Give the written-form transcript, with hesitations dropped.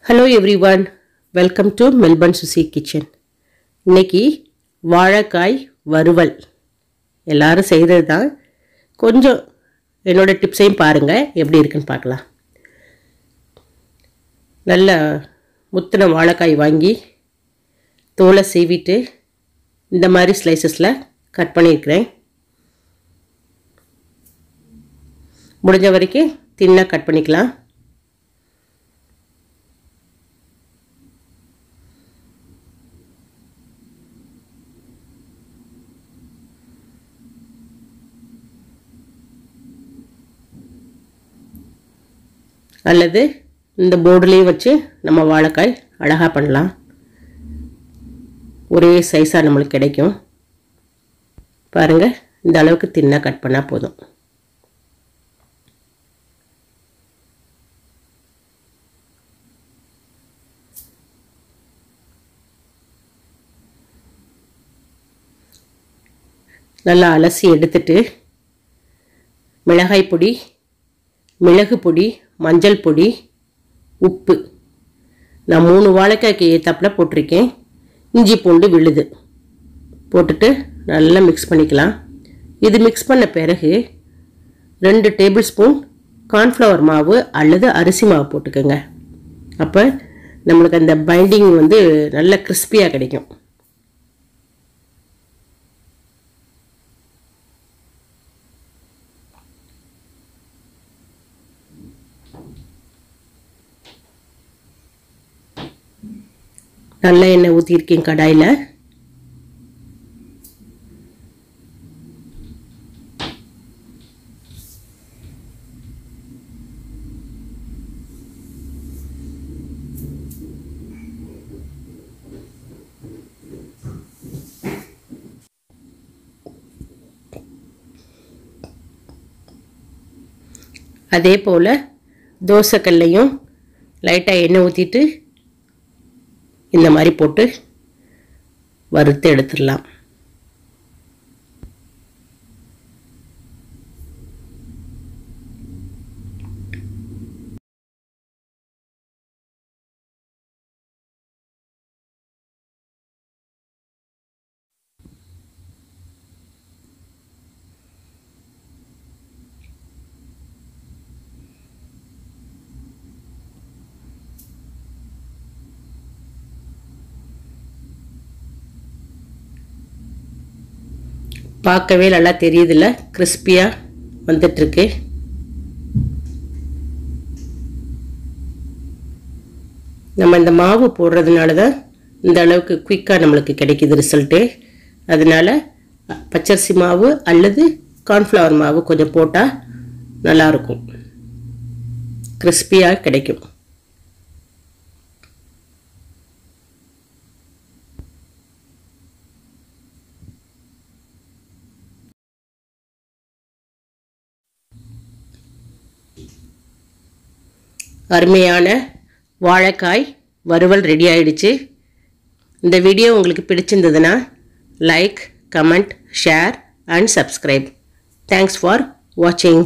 Hello everyone, welcome to Melbourne Sushi Kitchen. இன்னைக்கு வாழைக்காய் வறுவல் எல்லாரும் செய்கிறது தான். கொஞ்சம் என்னோட டிப்ஸையும் பாருங்க எப்படி இருக்குன்னு பார்க்கலாம். நல்ல முத்தின வாழைக்காய் வாங்கி தோலை சீவிட்டு இந்த மாதிரி ஸ்லைசஸ்ல கட் பண்ணியிருக்கிறேன். முடிஞ்ச வரைக்கும் தின்னா கட் பண்ணிக்கலாம். அல்லது இந்த போர்டுலயே வச்சு நம்ம வாழைக்காய் அழகா பண்ணலாம். ஒரே சைஸா நமக்கு கிடைக்கும். பாருங்க இந்த அளவுக்கு தின்னா கட் பண்ணா போதும். நல்லா அலசி எடுத்துட்டு மிளகாய் பொடி, மிளகு பொடி, மஞ்சள் பொடி, உப்பு நான் 3 வாழைக்காய்க்கு ஏத்தாப்புல போட்டிருக்கேன். இஞ்சி பூண்டு விழுது போட்டுட்டு நல்லா மிக்ஸ் பண்ணிக்கலாம். இது மிக்ஸ் பண்ண பிறகு 2 டேபிள் ஸ்பூன் கார்ன்ஃப்ளவர் மாவு அல்லது அரிசி மாவு போட்டுக்கோங்க. அப்போ நம்மளுக்கு அந்த பைண்டிங் வந்து நல்ல கிறிஸ்பியாக கிடைக்கும். நல்ல எண்ணெய் ஊற்றிருக்கேன் கடாயில். அதே போல் தோசைக்கல்லையும் லைட்டாக எண்ணெய் ஊற்றிட்டு இந்த மாதிரி போட்டு வறுத்து எடுத்துடலாம். பார்க்கவே நல்லா தெரியுதுல்ல, கிறிஸ்பியாக வந்துட்டுருக்கு. நம்ம இந்த மாவு போடுறதுனால தான் இந்த அளவுக்கு குயிக்காக நம்மளுக்கு கிடைக்கிது ரிசல்ட்டு. அதனால பச்சரிசி மாவு அல்லது கார்ன்ஃப்ளவர் மாவு கொஞ்சம் போட்டால் நல்லாயிருக்கும், கிறிஸ்பியாக கிடைக்கும். அருமையான வாழைக்காய் வறுவல் ரெடி ஆயிடுச்சு. இந்த வீடியோ உங்களுக்கு பிடிச்சிருந்ததுன்னா like, comment, share and subscribe. Thanks for வாட்சிங்.